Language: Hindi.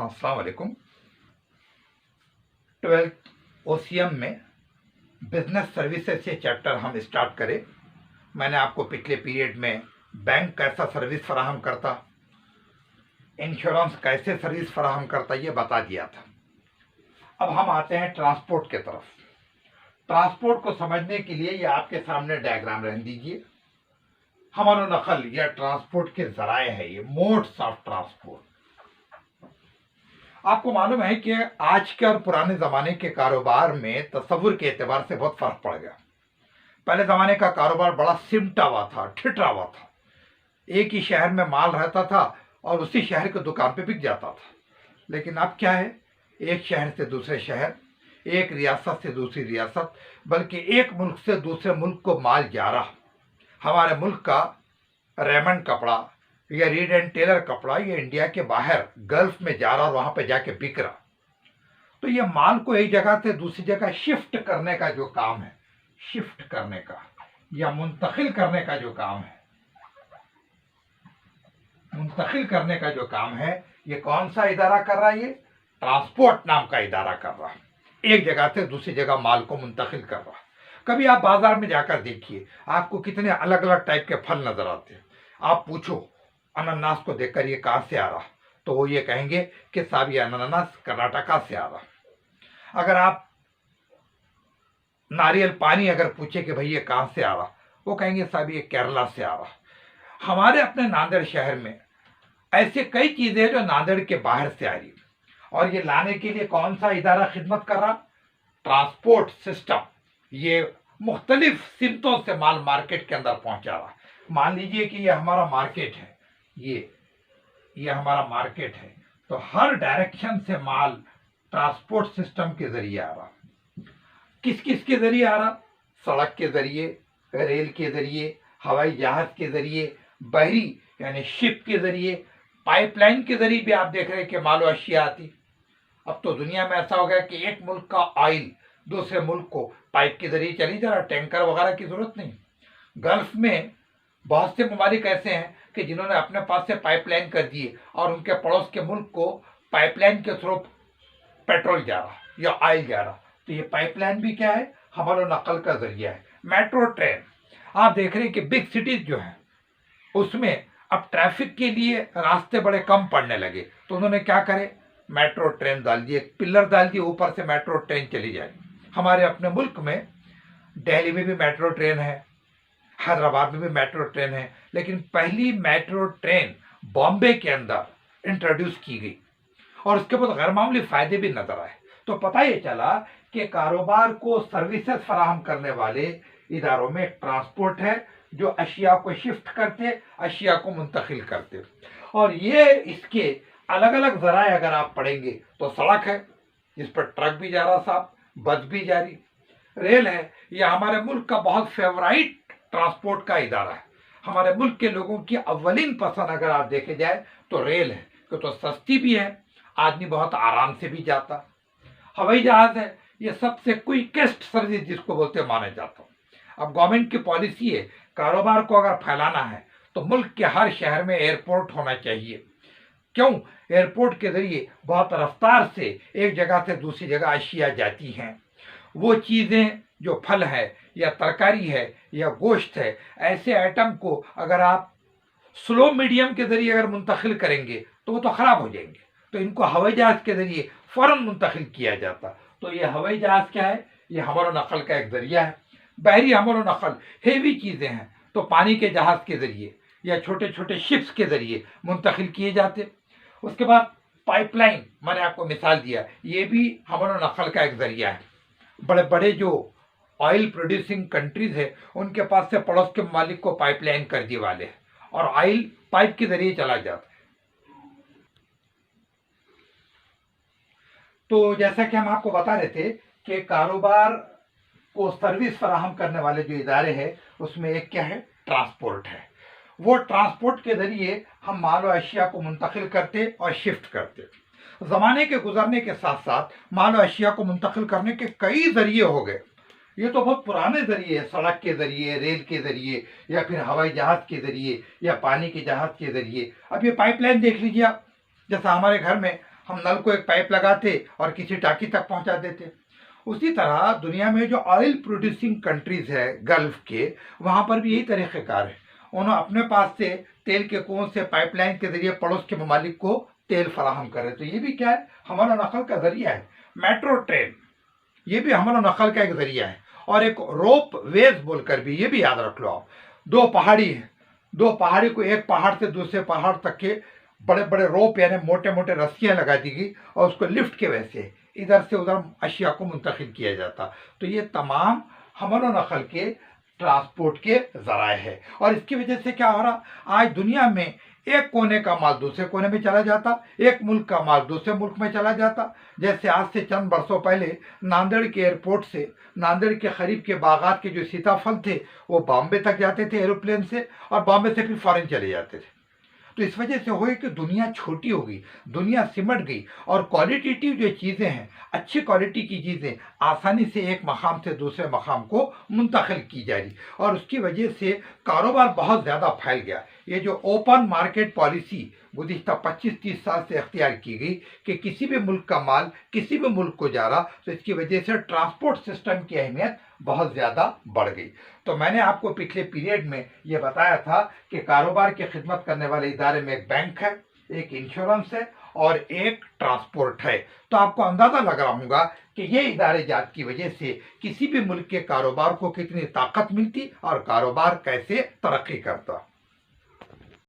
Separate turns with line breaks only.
हाँ, अस्सलाम वालेकुम। 12th ओसीएम में बिजनेस सर्विसेज से चैप्टर हम स्टार्ट करें। मैंने आपको पिछले पीरियड में बैंक कैसा सर्विस फराहम करता, इंश्योरेंस कैसे सर्विस फराहम करता, ये बता दिया था। अब हम आते हैं ट्रांसपोर्ट के तरफ। ट्रांसपोर्ट को समझने के लिए ये आपके सामने डायग्राम रहने दीजिए। हमारा नकल या ट्रांसपोर्ट के जराए है, ये मोड्स ऑफ ट्रांसपोर्ट। आपको मालूम है कि आज के और पुराने जमाने के कारोबार में तस्वुर के एतबार से बहुत फर्क पड़ गया। पहले जमाने का कारोबार बड़ा सिमटा हुआ था, ठिठरा हुआ था। एक ही शहर में माल रहता था और उसी शहर की दुकान पे बिक जाता था। लेकिन अब क्या है, एक शहर से दूसरे शहर, एक रियासत से दूसरी रियासत, बल्कि एक मुल्क से दूसरे मुल्क को माल जा रहा। हमारे मुल्क का रेमंड कपड़ा या रीड एंड टेलर कपड़ा ये इंडिया के बाहर गल्फ में जा रहा और वहां पे जाके बिक रहा। तो ये माल को एक जगह से दूसरी जगह शिफ्ट करने का जो काम है, शिफ्ट करने का या मुंतकिल करने का जो काम है, मुंतकिल करने का जो काम है, ये कौन सा इदारा कर रहा है? ये ट्रांसपोर्ट नाम का इदारा कर रहा है। एक जगह से दूसरी जगह माल को मुंतकिल कर रहा है। कभी आप बाजार में जाकर देखिए, आपको कितने अलग अलग टाइप के फल नजर आते हैं। आप पूछो अनानास को देखकर ये कहां से आ रहा, तो वो ये कहेंगे कि साहब ये अनानास कर्नाटका से आ रहा। अगर आप नारियल पानी अगर पूछे कि भाई ये कहां से आ रहा, वो कहेंगे साहब ये केरला से आ रहा। हमारे अपने नांदेड़ शहर में ऐसे कई चीजें हैं जो नांदेड़ के बाहर से आ रही, और ये लाने के लिए कौन सा इदारा खिदमत कर रहा? Transport system. ये मुख्तलिफ सिमतों से माल मार्केट के अंदर पहुंचा रहा। मान लीजिए कि ये हमारा मार्केट है, ये हमारा मार्केट है, तो हर डायरेक्शन से माल ट्रांसपोर्ट सिस्टम के जरिए आ रहा। किस किस के जरिए आ रहा? सड़क के जरिए, रेल के जरिए, हवाई जहाज के जरिए, बहरी यानी शिप के जरिए, पाइपलाइन के जरिए भी आप देख रहे हैं कि मालो अशिया आती। अब तो दुनिया में ऐसा हो गया कि एक मुल्क का ऑयल दूसरे मुल्क को पाइप के जरिए चली जा रहा, टैंकर वगैरह की जरूरत नहीं। गल्फ में बहुत से ममालिक ऐसे हैं कि जिन्होंने अपने पास से पाइपलाइन कर दिए और उनके पड़ोस के मुल्क को पाइपलाइन के थ्रू पेट्रोल जा रहा या ऑयल जा रहा। तो ये पाइपलाइन भी क्या है? हमारा नकल का जरिया है। मेट्रो ट्रेन, आप देख रहे हैं कि बिग सिटीज जो है उसमें अब ट्रैफिक के लिए रास्ते बड़े कम पड़ने लगे, तो उन्होंने क्या करे, मेट्रो ट्रेन डाल दिए, पिलर डाल दिए, ऊपर से मेट्रो ट्रेन चली जाए। हमारे अपने मुल्क में दिल्ली में भी मेट्रो ट्रेन है, हैदराबाद में भी मेट्रो ट्रेन है, लेकिन पहली मेट्रो ट्रेन बॉम्बे के अंदर इंट्रोड्यूस की गई और उसके बाद गैर मामूली फायदे भी नजर आए। तो पता ये चला कि कारोबार को सर्विसेज फराहम करने वाले इदारों में ट्रांसपोर्ट है, जो अशिया को शिफ्ट करते, अशिया को मुंतकिल करते। और ये इसके अलग अलग जराए अगर आप पढ़ेंगे तो सड़क है, जिस पर ट्रक भी जा रहा साहब, बस भी जा रही, रेल है, यह हमारे मुल्क का बहुत फेवराइट ट्रांसपोर्ट का इदारा है। हमारे मुल्क के लोगों की अव्वलीन पसंद अगर आप देखे जाए तो रेल है, क्योंकि तो सस्ती भी है, आदमी बहुत आराम से भी जाता। हवाई जहाज है, ये सबसे क्विकेस्ट सर्विस जिसको बोलते माना जाता। अब गवर्नमेंट की पॉलिसी है, कारोबार को अगर फैलाना है तो मुल्क के हर शहर में एयरपोर्ट होना चाहिए। क्यों? एयरपोर्ट के जरिए बहुत रफ्तार से एक जगह से दूसरी जगह अशिया जाती हैं। वो चीजें जो फल है या तरकारी है या गोश्त है, ऐसे आइटम को अगर आप स्लो मीडियम के जरिए अगर मुंतकिल करेंगे तो वो तो खराब हो जाएंगे। तो इनको हवाई जहाज के जरिए फौरन मुंतकिल किया जाता। तो ये हवाई जहाज क्या है? ये हमारा नकल का एक जरिया है। बहरी हमारा नकल हेवी चीजें हैं तो पानी के जहाज के जरिए या छोटे छोटे शिप्स के जरिए मुंतकिल किए जाते। उसके बाद पाइपलाइन, मैंने आपको मिसाल दिया, ये भी हमारा नकल का एक जरिया है। बड़े बड़े जो ऑयल प्रोड्यूसिंग कंट्रीज है उनके पास से पड़ोस के मालिक को पाइपलाइन कर दिए वाले हैं और ऑयल पाइप के जरिए चला जाता है। तो जैसा कि हम आपको बता रहे थे कि कारोबार को सर्विस फराहम करने वाले जो इदारे हैं उसमें एक क्या है? ट्रांसपोर्ट है। वो ट्रांसपोर्ट के जरिए हम माल और अशिया को मुंतकिल करते और शिफ्ट करते। जमाने के गुजरने के साथ साथ माल और अशिया को मुंतकिल करने के कई जरिए हो गए। ये तो बहुत पुराने जरिए है, सड़क के जरिए, रेल के जरिए, या फिर हवाई जहाज के जरिए, या पानी के जहाज के जरिए। अब ये पाइपलाइन देख लीजिए आप, जैसा हमारे घर में हम नल को एक पाइप लगाते और किसी टाकी तक पहुंचा देते। उसी तरह दुनिया में जो ऑयल प्रोड्यूसिंग कंट्रीज है गल्फ के, वहां पर भी यही तरीक़ेकार है। उन्होंने अपने पास से तेल के कुओं से पाइपलाइन के जरिए पड़ोस के ममालिक को तेल फराहम करे। तो ये भी क्या है, हमारा नकल का जरिया है। मेट्रो ट्रेन ये भी हमारा नकल का एक जरिया है। और एक रोप वेज बोलकर भी, ये भी याद रख लो आप, दो पहाड़ी है, दो पहाड़ी को एक पहाड़ से दूसरे पहाड़ तक के बड़े बड़े रोप यानी मोटे मोटे रस्सियां लगा दी गई और उसको लिफ्ट के वैसे इधर से उधर अशिया को मुंतकिल किया जाता। तो ये तमाम हमल व नकल के ट्रांसपोर्ट के जराए है। और इसकी वजह से क्या हो रहा, आज दुनिया में एक कोने का माल दूसरे कोने में चला जाता, एक मुल्क का माल दूसरे मुल्क में चला जाता। जैसे आज से चंद बरसों पहले नांदेड़ के एयरपोर्ट से नांदेड़ के करीब के बागात के जो सीताफल थे वो बॉम्बे तक जाते थे एरोप्लेन से, और बॉम्बे से फिर फॉरेन चले जाते थे। तो इस वजह से हुए कि दुनिया छोटी हो गई, दुनिया सिमट गई, और क्वालिटेटिव जो चीज़ें हैं, अच्छी क्वालिटी की चीज़ें आसानी से एक मकाम से दूसरे मकाम को मुंतकिल की जा रही, और उसकी वजह से कारोबार बहुत ज़्यादा फैल गया। ये जो ओपन मार्केट पॉलिसी गुज़िश्ता 25-30 साल से अख्तियार की गई कि किसी भी मुल्क का माल किसी भी मुल्क को जा रहा, तो इसकी वजह से ट्रांसपोर्ट सिस्टम की अहमियत बहुत ज़्यादा बढ़ गई। तो मैंने आपको पिछले पीरियड में ये बताया था कि कारोबार की खिदमत करने वाले इदारे में एक बैंक है, एक इंश्योरेंस है और एक ट्रांसपोर्ट है। तो आपको अंदाज़ा लग रहा होगा कि ये इदारे जात की वजह से किसी भी मुल्क के कारोबार को कितनी ताकत मिलती और कारोबार कैसे तरक्की करता।